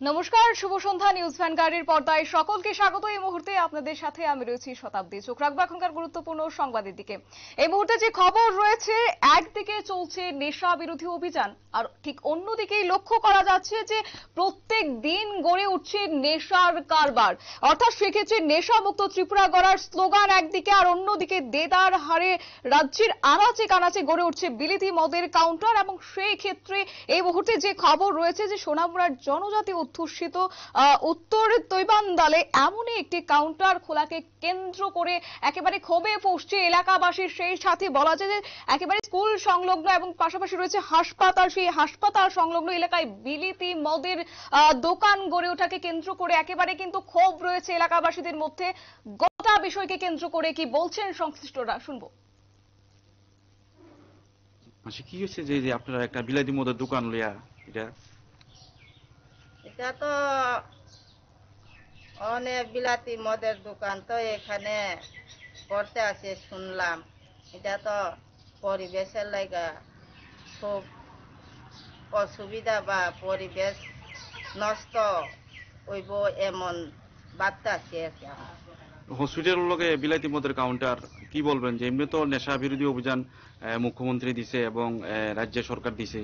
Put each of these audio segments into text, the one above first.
নমস্কার, শুভ সন্ধ্যা। নিউজ ভ্যানগার্ডের পর্দায় সকলকে স্বাগত। এই মুহূর্তে আপনাদের সাথে আমি রয়েছি শতাব্দী। চোখ রাখবো এখনকার গুরুত্বপূর্ণ সংবাদের দিকে। এই মুহূর্তে যে খবর রয়েছে, একদিকে চলছে নেশা বিরোধী অভিযান, আর ঠিক অন্যদিকেই লক্ষ্য করা যাচ্ছে যে প্রত্যেক দিন গড়ে উঠছে নেশার কারবার। অর্থাৎ সেক্ষেত্রে নেশা মুক্ত ত্রিপুরা গড়ার স্লোগান একদিকে, আর অন্যদিকে দেদার হারে রাজ্যের আনাচে কানাচে গড়ে উঠছে বিলিতি মদের কাউন্টার। এবং সেই ক্ষেত্রে এই মুহূর্তে যে খবর রয়েছে যে সোনামুড়ার জনজাতি অধ্যুষিত উত্তর তৈবান্দালে এমনই একটি কাউন্টার খোলাকে কেন্দ্র করে একেবারে ক্ষোভে ফুঁসছে এলাকাবাসীর। সেই সাথে বলা যায় যে একেবারে স্কুল সংলগ্ন এবং পাশাপাশি রয়েছে হাসপাতাল, সেই হাসপাতাল সংলগ্ন এলাকায় বিলিতি মদের দোকান গড়ে ওঠাকে কেন্দ্র করে একেবারে কিন্তু ক্ষোভ রয়েছে এলাকাবাসীদের মধ্যে। গোটা বিষয়কে কেন্দ্র করে কি বলছেন সংশ্লিষ্টরা, শুনবো। কি হয়েছে যে আপনারা একটা বিলাতি মদের দোকান লইয়া এটা তো অনেক বিলাতি মদের দোকান তো এখানে করতে আছে শুনলাম। এটা তো পরিবেশের লাগা খুব অসুবিধা বা পরিবেশ নষ্ট হইব এমন বার্তা আছে আর কি। হসপিটাল লগে বিলাতি মদের কাউন্টার কি বলবেন? যে এমনি তো নেশা বিরোধী অভিযান মুখ্যমন্ত্রী দিছে এবং রাজ্য সরকার দিছে,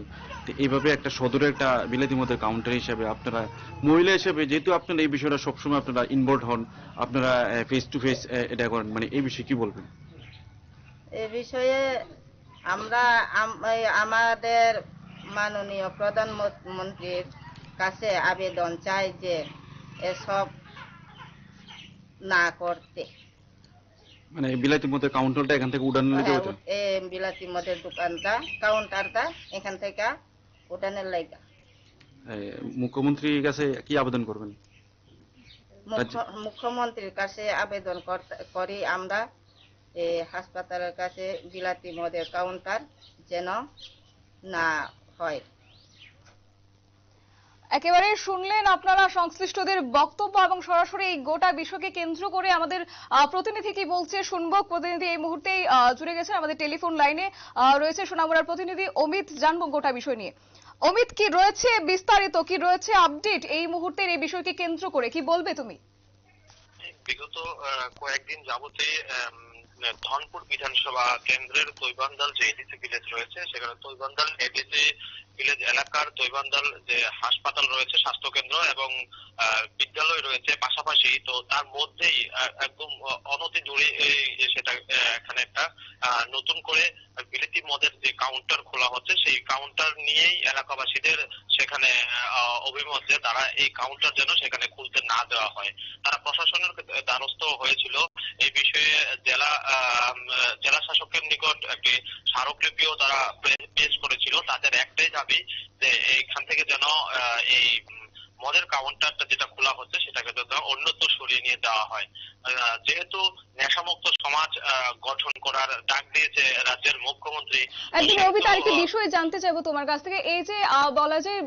এইভাবে একটা সদরের একটা বিলাতি মদের কাউন্টার হিসেবে আপনারা মহিলা হিসেবে, যেহেতু আপনারা এই বিষয়টা সবসময় আপনারা ইনভলভ হন, আপনারা ফেস টু ফেস এটা করেন, মানে এই বিষয়ে কি বলবেন? এই বিষয়ে আমরা আমাদের মাননীয় প্রধানমন্ত্রীর কাছে আবেদন চাই যে এসব না করতে, মানে বিলাতি মদের কাউন্টারটা এখান থেকে উঠানোর লাগে, বিলাতি মদের কাউন্টারটা এখান থেকে উঠানের লাইগা মুখ্যমন্ত্রীর কাছে কি আবেদন করবেন? মুখ্যমন্ত্রীর কাছে আবেদন করি আমরা হাসপাতালের কাছে বিলাতি মদের কাউন্টার যেন না হয়। একেবারে শুনলেন আপনারা সংশ্লিষ্টদের বক্তব্য, এবং সরাসরি এই গোটা বিষয়কে কেন্দ্র করে আমাদের প্রতিনিধি কি বলছে শুনবো। প্রতিনিধি এই মুহূর্তেই জুড়ে গেছেন আমাদের টেলিফোন লাইনে, রয়েছে সোনামুড়ার প্রতিনিধি অমিত। জানবো গোটা বিষয় নিয়ে। অমিত, কি রয়েছে বিস্তারিত, কি রয়েছে আপডেট এই মুহূর্তের এই বিষয়কে কেন্দ্র করে, কি বলবে তুমি? বিগত কয়েকদিন যাবতে ধনপুর বিধানসভা কেন্দ্রের তৈবান্দাল যে এডিসি ভিলেজ রয়েছে, সেখানে তৈবান্দাল এডিসি ভিলেজ এলাকার তৈবান্দাল যে হাসপাতাল রয়েছে, স্বাস্থ্য কেন্দ্র এবং বিদ্যালয় রয়েছে পাশাপাশি, তো তার মধ্যেই একদম অনতি দূরে সেটা এখানে একটা নতুন করে বিলিতি মদের যে কাউন্টার খোলা হচ্ছে, সেই কাউন্টার নিয়েই এলাকাবাসীদের সেখানে অভিমত যে তারা এই কাউন্টার যেন সেখানে খুলতে না দেওয়া হয়। তারা প্রশাসনের দ্বারস্থ হয়েছিল এই বিষয়ে। জেলা শাসকের নিকট একটি স্মারকলিপিও তারা পেশ করেছিল। তাদের একটাই দাবি যে এইখান থেকে যেন এই মদের কাউন্টারটা যেটা খোলা হচ্ছে সেটাকে যেন অন্যত্র সরিয়ে নিয়ে দেওয়া হয়। যেহেতু নেশামুক্ত সমাজ গঠন করার ডাক দিয়েছে রাজ্যের মুখ্যমন্ত্রী। একদম অমিত, আরেকটি বিষয় জানতে চাইবো তোমার কাছ থেকে। এই যে বলা যায়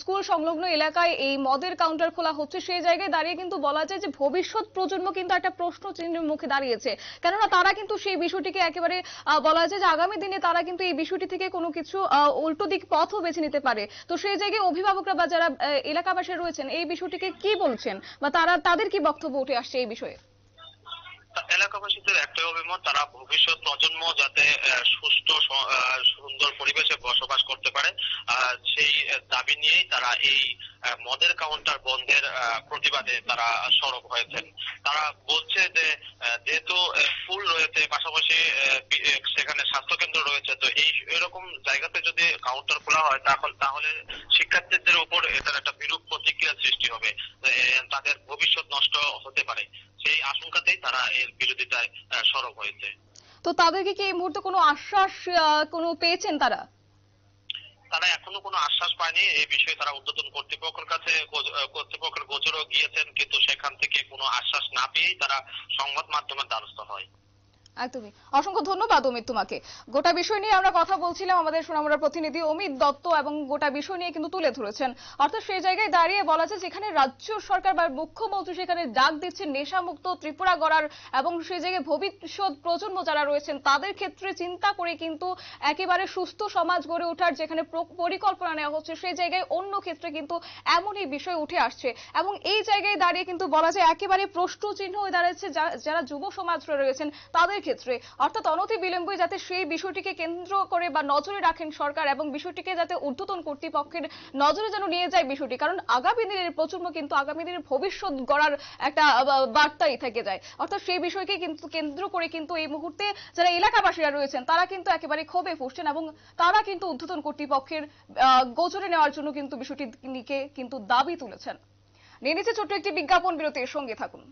স্কুল সংলগ্ন এলাকায় এই মদের কাউন্টার খোলা হচ্ছে, সেই জায়গায় দাঁড়িয়ে কিন্তু বলা যায় যে ভবিষ্যৎ প্রজন্ম কিন্তু একটা প্রশ্ন চিহ্নের মুখে দাঁড়িয়েছে, কেননা তারা কিন্তু সেই বিষয়টিকে একেবারে বলা যায় যে আগামী দিনে তারা কিন্তু এই বিষয়টি থেকে কোনো কিছু উল্টো দিক পথও বেছে নিতে পারে। তো সেই জায়গায় অভিভাবকরা বা যারা এলাকাবাসী রয়েছেন এই বিষয়টিকে কি বলছেন, বা তাদের কি বক্তব্য উঠে আসছে এই বিষয়ে? এলাকাবাসীদের একটাই অভিমত, তারা ভবিষ্যৎ প্রজন্ম যাতে সুষ্ঠু সুন্দর পরিবেশে বসবাস করতে পারে, সেই দাবি নিয়েই তারা এই মদের কাউন্টার বন্ধের প্রতিবাদে তারা সরব হয়েছেন। তারা বলছে যে যেহেতু স্কুল রয়েছে পাশাপাশি সেখানে স্বাস্থ্যকেন্দ্র রয়েছে, তো এই এরকম জায়গাতে যদি কাউন্টার খোলা হয় তাহলে শিক্ষার্থীদের উপর এটার একটা বিরূপ প্রতিক্রিয়া সৃষ্টি হবে, তাদের ভবিষ্যৎ নষ্ট হতে পারে। সেই আশঙ্কাতেই তারা এর বিরোধিতায় সরব হয়েছে। তো তাদেরকে কি এই মুহূর্তে কোনো আশ্বাস কোনো পেয়েছেন তারা? তারা এখনো কোনো আশ্বাস পায়নি। এই বিষয়ে তারা ঊর্ধ্বতন কর্তৃপক্ষের গোচরেও গিয়েছেন, কিন্তু সেখান থেকে কোনো আশ্বাস না পেয়েই তারা সংবাদ মাধ্যমের দ্বারস্থ হয়। একদমই, অসংখ্য ধন্যবাদ অমিত তোমাকে। গোটা বিষয় নিয়ে আমরা কথা বলছিলাম, আমাদের সোনামুড়ার প্রতিনিধি অমিত দত্ত এবং গোটা বিষয় নিয়ে কিন্তু তুলে ধরেছেন। অর্থাৎ সেই জায়গায় দাঁড়িয়ে বলা যায় যেখানে রাজ্য সরকার বা মুখ্যমন্ত্রী সেখানে ডাক দিচ্ছেন নেশামুক্ত ত্রিপুরা গড়ার, এবং সেই জায়গায় ভবিষ্যৎ প্রজন্ম যারা রয়েছেন তাদের ক্ষেত্রে চিন্তা করে কিন্তু একেবারে সুস্থ সমাজ গড়ে ওঠার যেখানে পরিকল্পনা নেওয়া হচ্ছে, সেই জায়গায় অন্য ক্ষেত্রে কিন্তু এমনই বিষয় উঠে আসছে। এবং এই জায়গায় দাঁড়িয়ে কিন্তু বলা যায় একেবারে প্রশ্ন চিহ্ন হয়ে দাঁড়াচ্ছে যারা যুব সমাজ রয়েছেন তাদের ক্ষেত্রে। অর্থাৎ অনতি বিলম্বে যাতে সেই বিষয়টিকে কেন্দ্র করে বা নজরে রাখেন সরকার, এবং বিষয়টিকে যাতে ঊর্ধ্বতন কর্তৃপক্ষের নজরে যেন নিয়ে যায় বিষয়টি, কারণ আগামী দিনের প্রজন্ম কিন্তু আগামী দিনের ভবিষ্যৎ গড়ার একটা বার্তাই থেকে যায়। অর্থাৎ সেই বিষয়কে কিন্তু কেন্দ্র করে কিন্তু এই মুহূর্তে যারা এলাকাবাসীরা রয়েছেন তারা কিন্তু একেবারে ক্ষোভে ফুঁসছেন, এবং তারা কিন্তু ঊর্ধ্বতন কর্তৃপক্ষের গোচরে নেওয়ার জন্য কিন্তু বিষয়টি নিয়ে কিন্তু দাবি তুলেছেন। নিয়ে নিচ্ছে ছোট্ট একটি বিজ্ঞাপন বিরতির, সঙ্গে থাকুন।